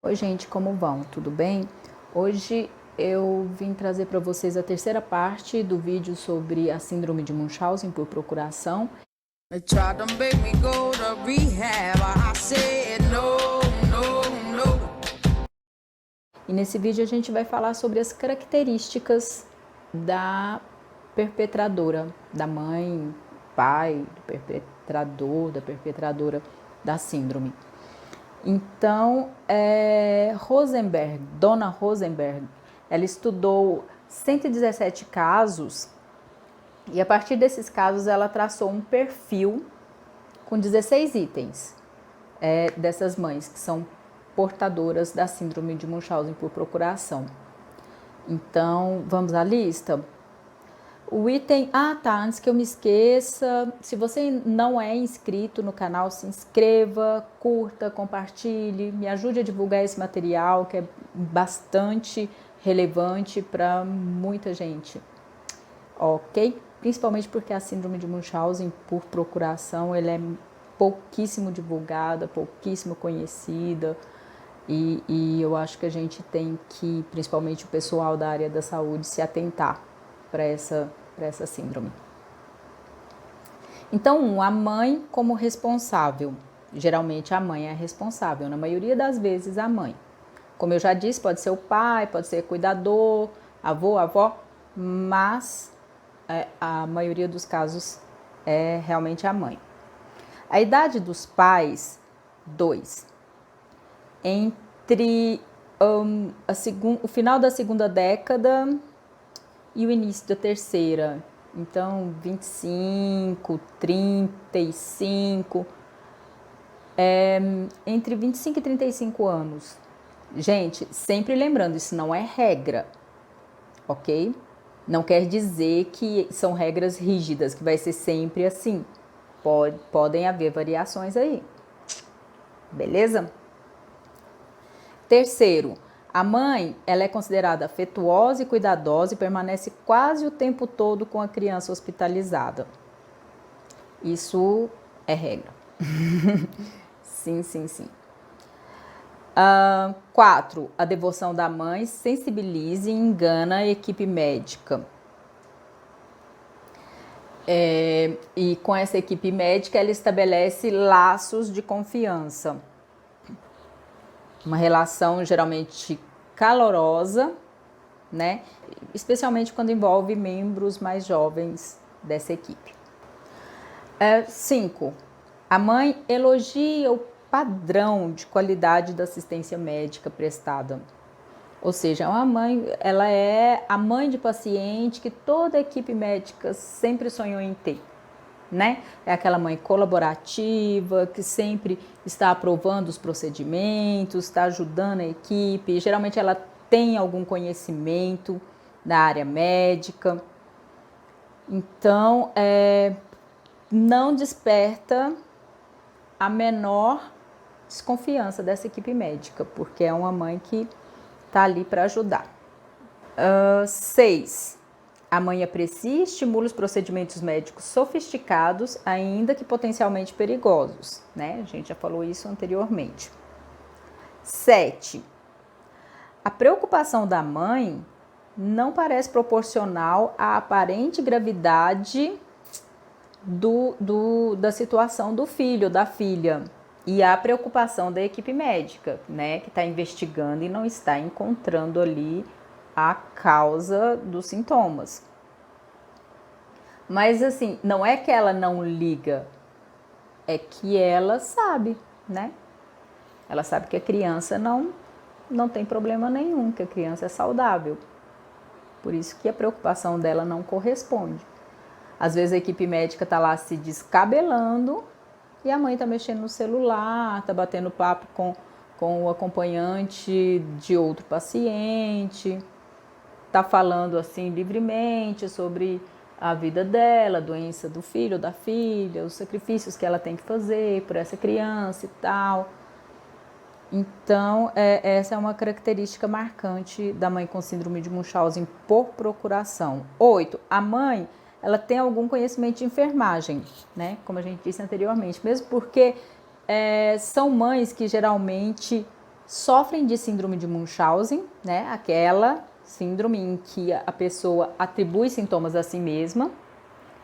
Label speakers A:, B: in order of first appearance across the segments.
A: Oi gente, como vão? Tudo bem? Hoje eu vim trazer para vocês a terceira parte do vídeo sobre a síndrome de Munchausen por procuração. E nesse vídeo a gente vai falar sobre as características da perpetradora, da mãe, pai, do perpetrador, da perpetradora da síndrome. Então, Rosenberg, Dona Rosenberg, ela estudou 117 casos e a partir desses casos ela traçou um perfil com 16 itens dessas mães que são portadoras da síndrome de Munchausen por procuração. Então, vamos à lista? O item... antes que eu me esqueça, se você não é inscrito no canal, se inscreva, curta, compartilhe, me ajude a divulgar esse material que é bastante relevante para muita gente, ok? Principalmente porque a síndrome de Munchausen por procuração, ela é pouquíssimo divulgada, pouquíssimo conhecida e eu acho que a gente tem que, principalmente o pessoal da área da saúde, se atentar para essa síndrome. Então, a mãe como responsável. Geralmente a mãe é responsável, na maioria das vezes a mãe. Como eu já disse, pode ser o pai, pode ser cuidador, avô, avó, mas a maioria dos casos é realmente a mãe. A idade dos pais, 2. Entre o final da segunda década e o início da terceira. Então, 25, 35, entre 25 e 35 anos. Gente, sempre lembrando, isso não é regra, ok? Não quer dizer que são regras rígidas, que vai ser sempre assim. Podem haver variações aí, beleza? Terceiro, a mãe, ela é considerada afetuosa e cuidadosa e permanece quase o tempo todo com a criança hospitalizada. Isso é regra. Sim, sim, sim. 4. A devoção da mãe sensibiliza e engana a equipe médica. E com essa equipe médica, ela estabelece laços de confiança. Uma relação geralmente calorosa, né? Especialmente quando envolve membros mais jovens dessa equipe. 5. A mãe elogia o padrão de qualidade da assistência médica prestada. Ou seja, ela é a mãe de paciente que toda a equipe médica sempre sonhou em ter, né? É aquela mãe colaborativa, que sempre está aprovando os procedimentos, está ajudando a equipe. Geralmente ela tem algum conhecimento da área médica. Então, não desperta a menor desconfiança dessa equipe médica, porque é uma mãe que está ali para ajudar. 6. A mãe aprecia e estimula os procedimentos médicos sofisticados, ainda que potencialmente perigosos, né? A gente já falou isso anteriormente. 7. A preocupação da mãe não parece proporcional à aparente gravidade da situação do filho, da filha, e à preocupação da equipe médica, né? Que está investigando e não está encontrando ali a causa dos sintomas. Mas assim, não é que ela não liga, é que ela sabe, né? Ela sabe que a criança não tem problema nenhum, que a criança é saudável. Por isso que a preocupação dela não corresponde. Às vezes a equipe médica está lá se descabelando e a mãe está mexendo no celular, está batendo papo com o acompanhante de outro paciente, está falando assim livremente sobre a vida dela, a doença do filho ou da filha, os sacrifícios que ela tem que fazer por essa criança e tal. Então, essa é uma característica marcante da mãe com síndrome de Munchausen por procuração. 8. A mãe, ela tem algum conhecimento de enfermagem, né? Como a gente disse anteriormente, mesmo porque são mães que geralmente sofrem de síndrome de Munchausen, né? Aquela síndrome em que a pessoa atribui sintomas a si mesma.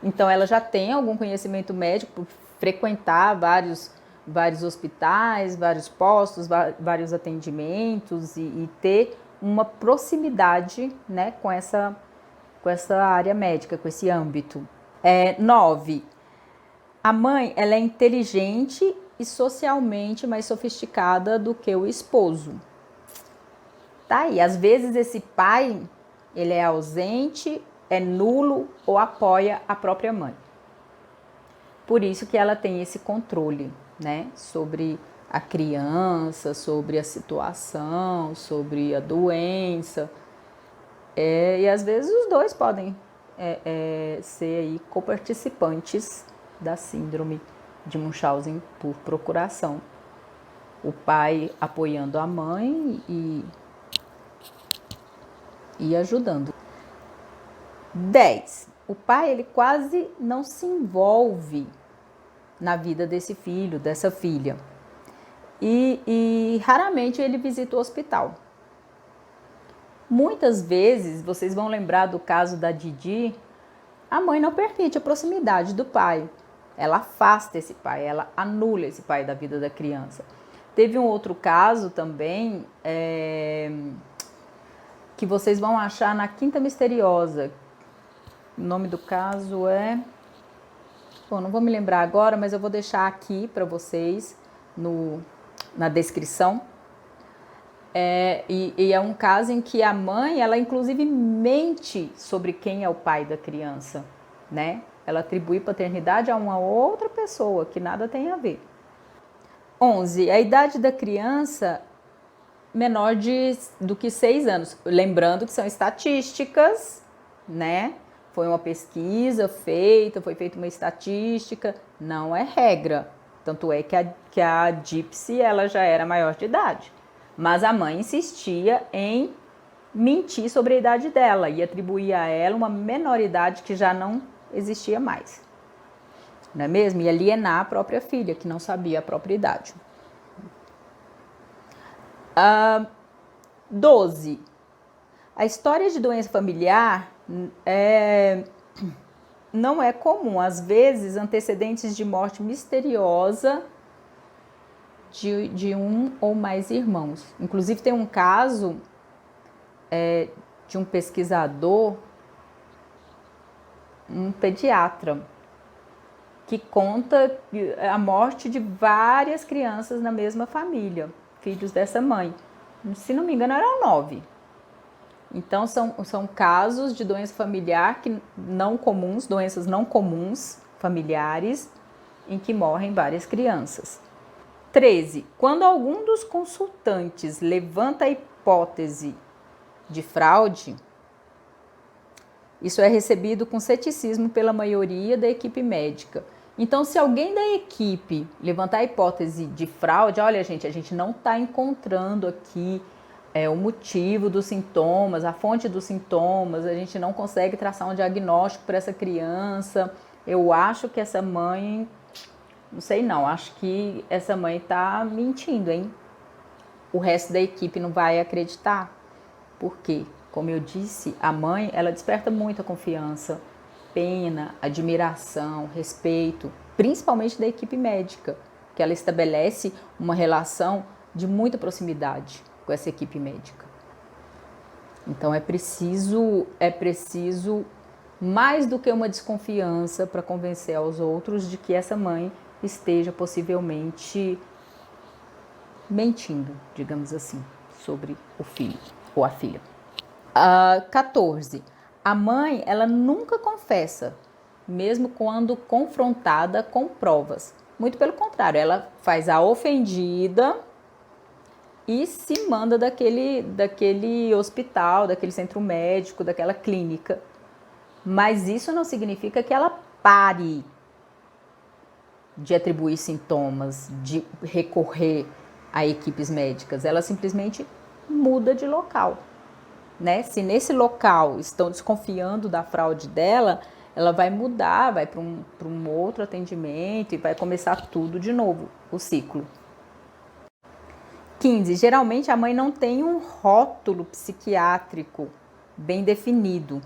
A: Então, ela já tem algum conhecimento médico por frequentar vários hospitais, vários postos, vários atendimentos e ter uma proximidade, né, com essa área médica, com esse âmbito. 9. A mãe, ela é inteligente e socialmente mais sofisticada do que o esposo. Tá aí, às vezes esse pai, ele é ausente, é nulo ou apoia a própria mãe. Por isso que ela tem esse controle, né, sobre a criança, sobre a situação, sobre a doença. E às vezes os dois podem ser aí coparticipantes da síndrome de Munchausen por procuração. O pai apoiando a mãe e ajudando. 10. O pai, ele quase não se envolve na vida desse filho, dessa filha. E raramente ele visita o hospital. Muitas vezes, vocês vão lembrar do caso da Didi, a mãe não permite a proximidade do pai. Ela afasta esse pai, ela anula esse pai da vida da criança. Teve um outro caso também, que vocês vão achar na Quinta Misteriosa. O nome do caso é... Bom, não vou me lembrar agora, mas eu vou deixar aqui para vocês na descrição. E é um caso em que a mãe, ela inclusive mente sobre quem é o pai da criança, né? Ela atribui paternidade a uma outra pessoa que nada tem a ver. 11. A idade da criança menor do que 6 anos. Lembrando que são estatísticas, né? Foi uma pesquisa feita, foi feita uma estatística, não é regra. Tanto é que a Gypsy, ela já era maior de idade. Mas a mãe insistia em mentir sobre a idade dela e atribuía a ela uma menoridade que já não existia mais. Não é mesmo? E alienar a própria filha, que não sabia a própria idade. 12. A história de doença familiar não é comum. Às vezes, antecedentes de morte misteriosa de um ou mais irmãos. Inclusive, tem um caso de um pesquisador, um pediatra, que conta a morte de várias crianças na mesma família, filhos dessa mãe. Se não me engano, eram 9. Então, são casos de doença familiar não comuns, doenças não comuns, familiares, em que morrem várias crianças. 13. Quando algum dos consultantes levanta a hipótese de fraude, isso é recebido com ceticismo pela maioria da equipe médica. Então, se alguém da equipe levantar a hipótese de fraude, olha, gente, a gente não está encontrando aqui o motivo dos sintomas, a fonte dos sintomas, a gente não consegue traçar um diagnóstico para essa criança. Eu acho que essa mãe, não sei não, acho que essa mãe está mentindo, hein? O resto da equipe não vai acreditar. Por quê? Como eu disse, a mãe, ela desperta muita confiança, pena, admiração, respeito, principalmente da equipe médica, que ela estabelece uma relação de muita proximidade com essa equipe médica. Então é preciso mais do que uma desconfiança para convencer aos outros de que essa mãe esteja possivelmente mentindo, digamos assim, sobre o filho ou a filha. 14. A mãe, ela nunca confessa, mesmo quando confrontada com provas. Muito pelo contrário, ela faz a ofendida e se manda daquele hospital, daquele centro médico, daquela clínica. Mas isso não significa que ela pare de atribuir sintomas, de recorrer a equipes médicas. Ela simplesmente muda de local, né? Se nesse local estão desconfiando da fraude dela, ela vai mudar, vai para um outro atendimento e vai começar tudo de novo, o ciclo. 15. Geralmente a mãe não tem um rótulo psiquiátrico bem definido.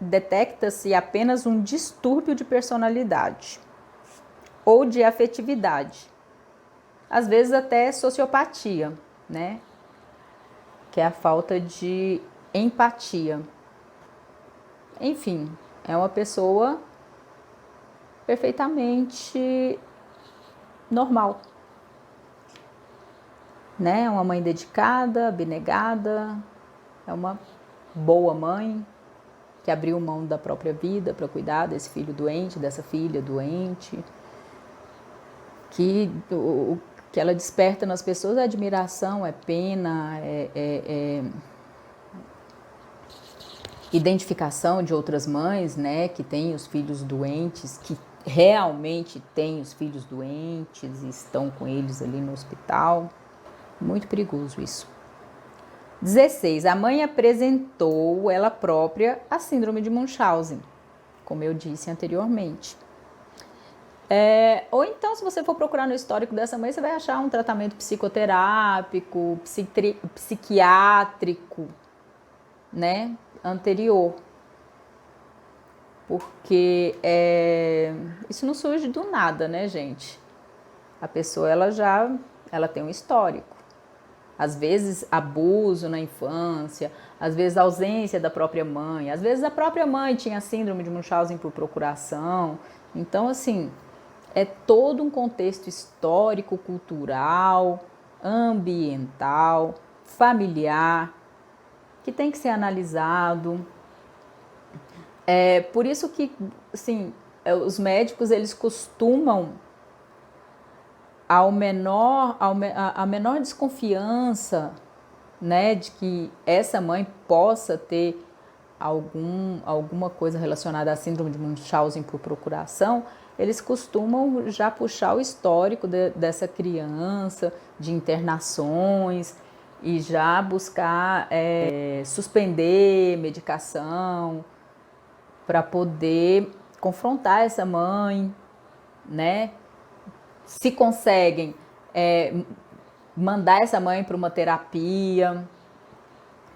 A: Detecta-se apenas um distúrbio de personalidade ou de afetividade. Às vezes até sociopatia, né? Que é a falta de empatia. Enfim, é uma pessoa perfeitamente normal, né? É uma mãe dedicada, abnegada, é uma boa mãe que abriu mão da própria vida para cuidar desse filho doente, dessa filha doente, que o que ela desperta nas pessoas é admiração, é pena, é identificação de outras mães, né, que têm os filhos doentes, que realmente têm os filhos doentes e estão com eles ali no hospital. Muito perigoso isso. 16. A mãe apresentou ela própria a síndrome de Munchausen, como eu disse anteriormente. Ou então, se você for procurar no histórico dessa mãe, você vai achar um tratamento psicoterápico, psiquiátrico, né, anterior. Porque isso não surge do nada, né, gente? A pessoa, ela tem um histórico. Às vezes, abuso na infância, às vezes, ausência da própria mãe, às vezes, a própria mãe tinha síndrome de Munchausen por procuração. Então, assim, é todo um contexto histórico, cultural, ambiental, familiar, que tem que ser analisado. Por isso que, assim, os médicos, eles costumam, a menor desconfiança, né, de que essa mãe possa ter alguma coisa relacionada à síndrome de Munchausen por procuração, eles costumam já puxar o histórico dessa criança, de internações, e já buscar suspender medicação para poder confrontar essa mãe, né? Se conseguem mandar essa mãe para uma terapia,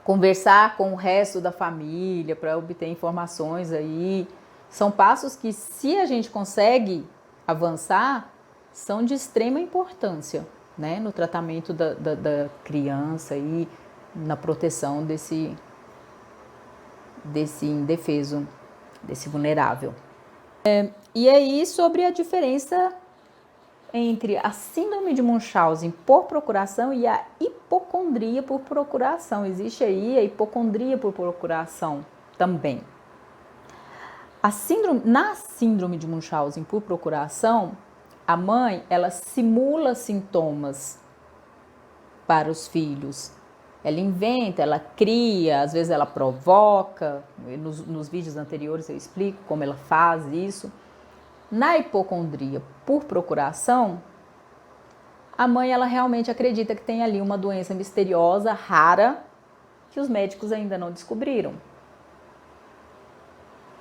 A: conversar com o resto da família para obter informações aí. São passos que, se a gente consegue avançar, são de extrema importância, né, no tratamento da criança e na proteção desse indefeso, desse vulnerável. E aí, sobre a diferença entre a síndrome de Munchausen por procuração e a hipocondria por procuração. Existe aí a hipocondria por procuração também. Na síndrome de Munchausen por procuração, a mãe, ela simula sintomas para os filhos. Ela inventa, ela cria, às vezes ela provoca. Nos vídeos anteriores eu explico como ela faz isso. Na hipocondria por procuração, a mãe, ela realmente acredita que tem ali uma doença misteriosa, rara, que os médicos ainda não descobriram.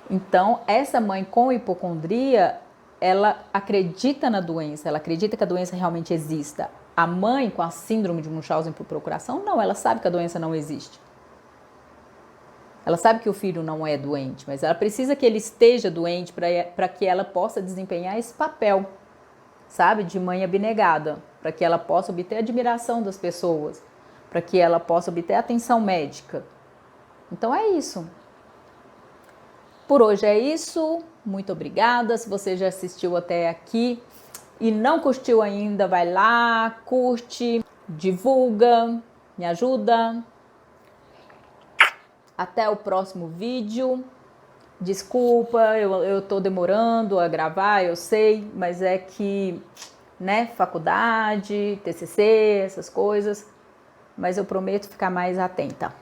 A: Então, essa mãe com hipocondria, ela acredita na doença, ela acredita que a doença realmente exista. A mãe com a síndrome de Munchausen por procuração, não, ela sabe que a doença não existe. Ela sabe que o filho não é doente, mas ela precisa que ele esteja doente para que ela possa desempenhar esse papel, sabe, de mãe abnegada, para que ela possa obter a admiração das pessoas, para que ela possa obter a atenção médica. Então é isso. Por hoje é isso. Muito obrigada. Se você já assistiu até aqui e não curtiu ainda, vai lá, curte, divulga, me ajuda. Até o próximo vídeo. Desculpa, eu tô demorando a gravar, eu sei, mas é que, né, faculdade, TCC, essas coisas, mas eu prometo ficar mais atenta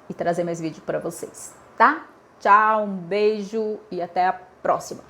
A: e trazer mais vídeo para vocês, tá? Tchau, um beijo e até a próxima.